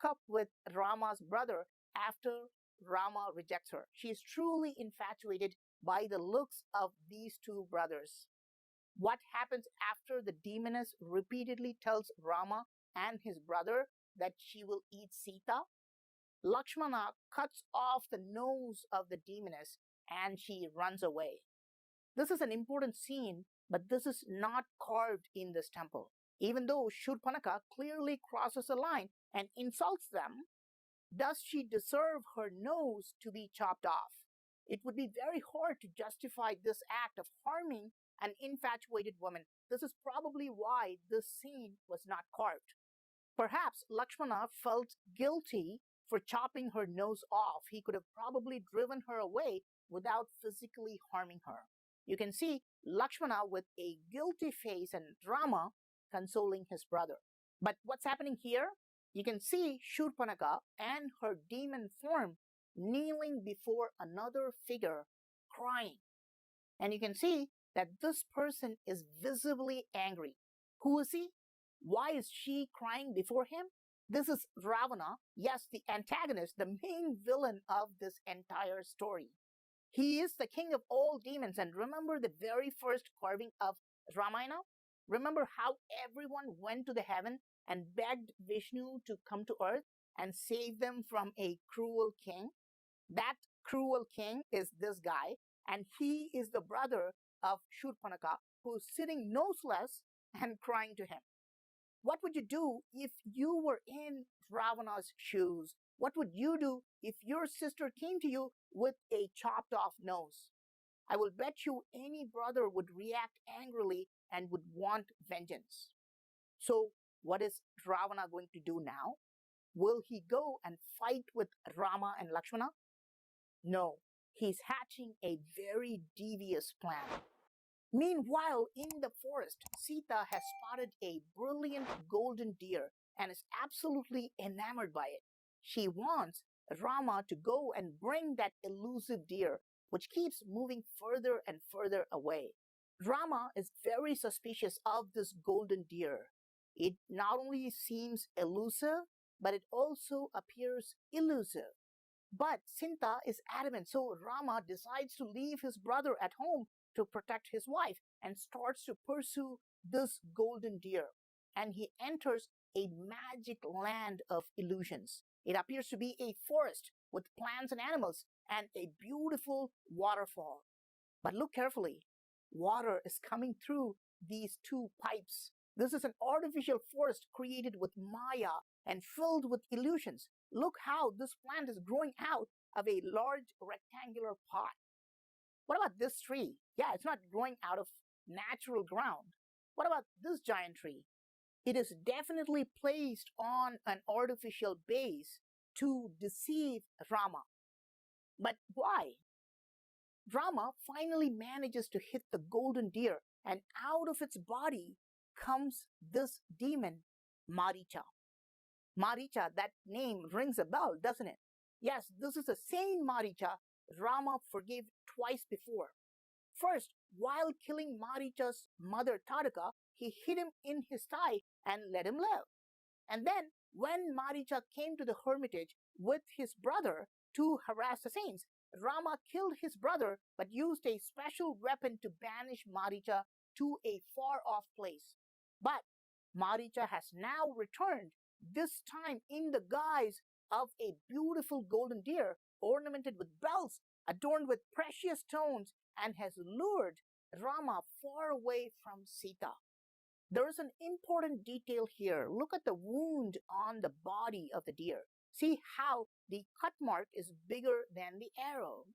hook up with Rama's brother after Rama rejects her. She is truly infatuated by the looks of these two brothers. What happens after the demoness repeatedly tells Rama and his brother that she will eat Sita? Lakshmana cuts off the nose of the demoness and she runs away. This is an important scene, but this is not carved in this temple. Even though Shurpanakha clearly crosses a line and insults them, does she deserve her nose to be chopped off? It would be very hard to justify this act of harming an infatuated woman. This is probably why this scene was not carved. Perhaps Lakshmana felt guilty for chopping her nose off. He could have probably driven her away without physically harming her. You can see Lakshmana with a guilty face and Rama consoling his brother. But what's happening here? You can see Shurpanakha and her demon form kneeling before another figure, crying. And you can see that this person is visibly angry. Who is he? Why is she crying before him? This is Ravana, yes, the antagonist, the main villain of this entire story. He is the king of all demons. And remember the very first carving of Ramayana? Remember how everyone went to the heaven and begged Vishnu to come to earth and save them from a cruel king? That cruel king is this guy, and he is the brother of Shurpanakha, who's sitting noseless and crying to him. What would you do if you were in Ravana's shoes? What would you do if your sister came to you with a chopped off nose? I will bet you any brother would react angrily and would want vengeance. So what is Ravana going to do now? Will he go and fight with Rama and Lakshmana? No, he's hatching a very devious plan. Meanwhile, in the forest, Sita has spotted a brilliant golden deer and is absolutely enamored by it. She wants Rama to go and bring that elusive deer, which keeps moving further and further away. Rama is very suspicious of this golden deer. It not only seems elusive, but it also appears elusive. But Sita is adamant, so Rama decides to leave his brother at home to protect his wife and starts to pursue this golden deer. And he enters a magic land of illusions. It appears to be a forest with plants and animals and a beautiful waterfall. But look carefully. Water is coming through these two pipes. This is an artificial forest created with Maya and filled with illusions. Look how this plant is growing out of a large rectangular pot. What about this tree? Yeah, it's not growing out of natural ground. What about this giant tree? It is definitely placed on an artificial base to deceive Rama. But why? Rama finally manages to hit the golden deer, and out of its body comes this demon, Maricha. Maricha, that name rings a bell, doesn't it? Yes, this is the same Maricha Rama forgave twice before. First, while killing Maricha's mother Tadaka, he hit him in his thigh and let him live. And then, when Maricha came to the hermitage with his brother to harass the saints, Rama killed his brother but used a special weapon to banish Maricha to a far-off place. But Maricha has now returned, this time in the guise of a beautiful golden deer ornamented with bells, adorned with precious stones, and has lured Rama far away from Sita. There is an important detail here. Look at the wound on the body of the deer. See how the cut mark is bigger than the arrow.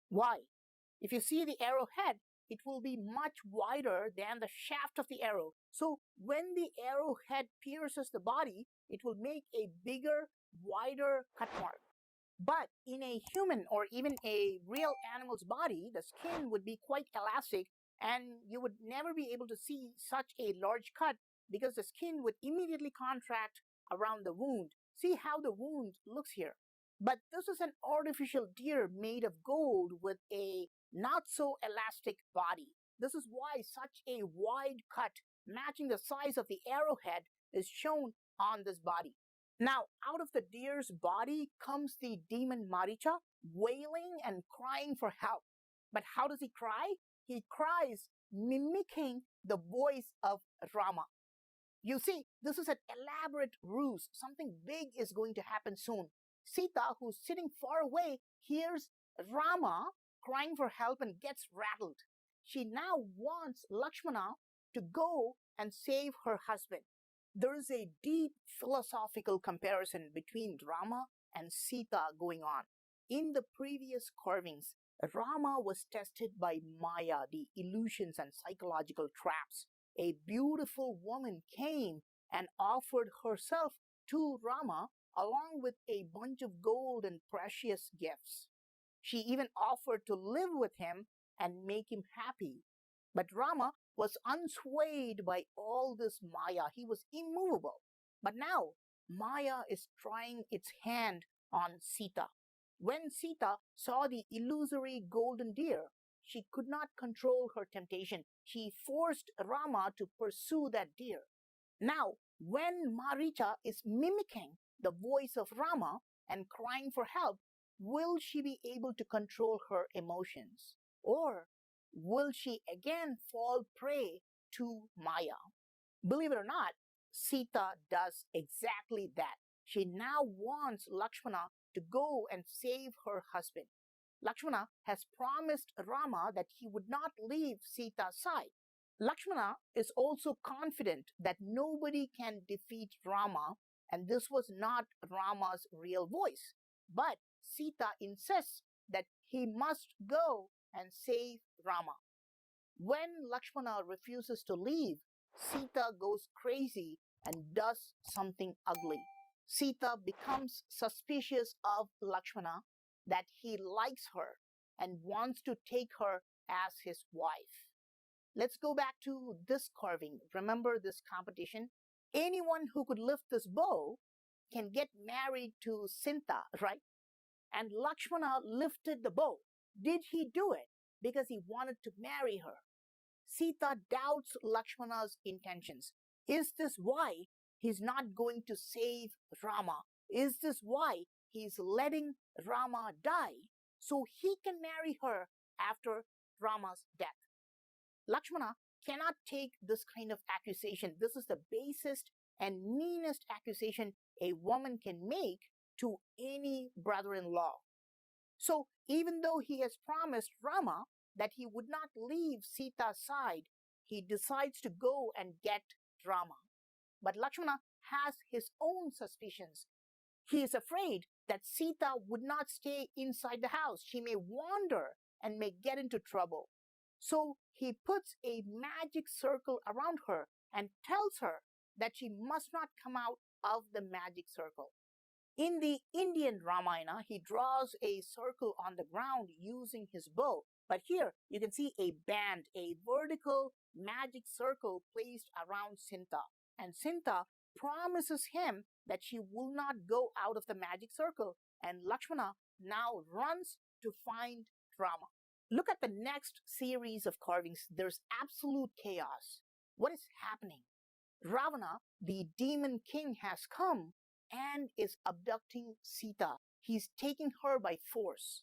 Why? If you see the arrowhead, it will be much wider than the shaft of the arrow. So when the arrowhead pierces the body, it will make a bigger, wider cut mark. But in a human or even a real animal's body, the skin would be quite elastic and you would never be able to see such a large cut because the skin would immediately contract around the wound. See how the wound looks here. But this is an artificial deer made of gold with a not so elastic body. This is why such a wide cut matching the size of the arrowhead is shown on this body. Now, out of the deer's body comes the demon Maricha, wailing and crying for help. But how does he cry? He cries mimicking the voice of Rama. You see, this is an elaborate ruse. Something big is going to happen soon. Sita, who's sitting far away, hears Rama crying for help and gets rattled. She now wants Lakshmana to go and save her husband. There is a deep philosophical comparison between Rama and Sita going on. In the previous carvings, Rama was tested by Maya, the illusions and psychological traps. A beautiful woman came and offered herself to Rama along with a bunch of gold and precious gifts. She even offered to live with him and make him happy. But Rama was unswayed by all this Maya. He was immovable. But now, Maya is trying its hand on Sita. When Sita saw the illusory golden deer, she could not control her temptation. She forced Rama to pursue that deer. Now, when Maricha is mimicking the voice of Rama and crying for help, will she be able to control her emotions? Or will she again fall prey to Maya? Believe it or not, Sita does exactly that. She now wants Lakshmana to go and save her husband. Lakshmana has promised Rama that he would not leave Sita's side. Lakshmana is also confident that nobody can defeat Rama, and this was not Rama's real voice. But Sita insists that he must go and save Rama. When Lakshmana refuses to leave, Sita goes crazy and does something ugly. Sita becomes suspicious of Lakshmana, that he likes her and wants to take her as his wife. Let's go back to this carving. Remember this competition? Anyone who could lift this bow can get married to Sinta, right? And Lakshmana lifted the bow. Did he do it because he wanted to marry her? Sita doubts Lakshmana's intentions. Is this why he's not going to save Rama? Is this why he's letting Rama die so he can marry her after Rama's death? Lakshmana cannot take this kind of accusation. This is the basest and meanest accusation a woman can make to any brother-in-law. So even though he has promised Rama that he would not leave Sita's side, he decides to go and get Rama. But Lakshmana has his own suspicions. He is afraid that Sita would not stay inside the house. She may wander and may get into trouble. So he puts a magic circle around her and tells her that she must not come out of the magic circle. In the Indian Ramayana, he draws a circle on the ground using his bow. But here you can see a band, a vertical magic circle placed around Sinta. And Sinta promises him that she will not go out of the magic circle. And Lakshmana now runs to find Rama. Look at the next series of carvings. There's absolute chaos. What is happening? Ravana, the demon king, has come and is abducting Sita. He's taking her by force.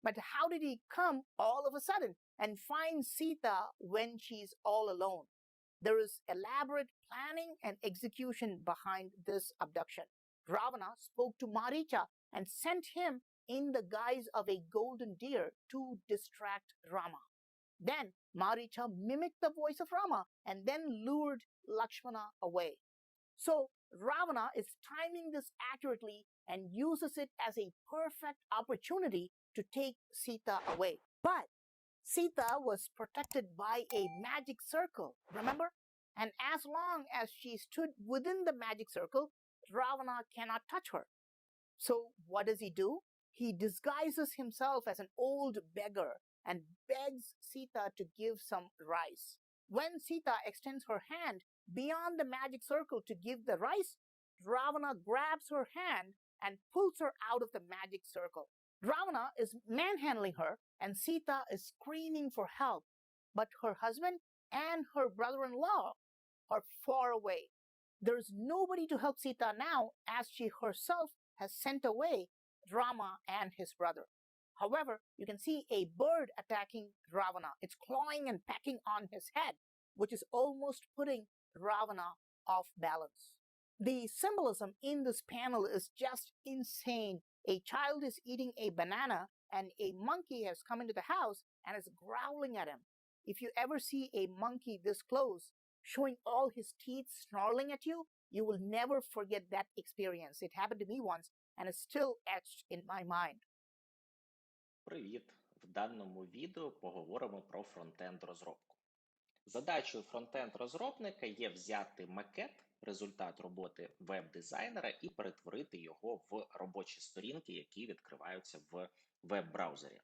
But how did he come all of a sudden and find Sita when she's all alone? There is elaborate planning and execution behind this abduction. Ravana spoke to Maricha and sent him in the guise of a golden deer to distract Rama. Then Maricha mimicked the voice of Rama and then lured Lakshmana away. So Ravana is timing this accurately and uses it as a perfect opportunity to take Sita away. But Sita was protected by a magic circle, remember? And as long as she stood within the magic circle, Ravana cannot touch her. So what does he do? He disguises himself as an old beggar and begs Sita to give some rice. When Sita extends her hand beyond the magic circle to give the rice, Ravana grabs her hand and pulls her out of the magic circle. Ravana is manhandling her and Sita is screaming for help. But her husband and her brother-in-law are far away. There's nobody to help Sita now, as she herself has sent away Rama and his brother. However, you can see a bird attacking Ravana. It's clawing and pecking on his head, which is almost putting Ravana off balance. The symbolism in this panel is just insane. A child is eating a banana and a monkey has come into the house and is growling at him. If you ever see a monkey this close, showing all his teeth snarling at you, you will never forget that experience. It happened to me once and is still etched in my mind. Привіт! В даному відео поговоримо про фронтенд-розробку. Задачею фронтенд-розробника є взяти макет, результат роботи веб-дизайнера, і перетворити його в робочі сторінки, які відкриваються в веб-браузері.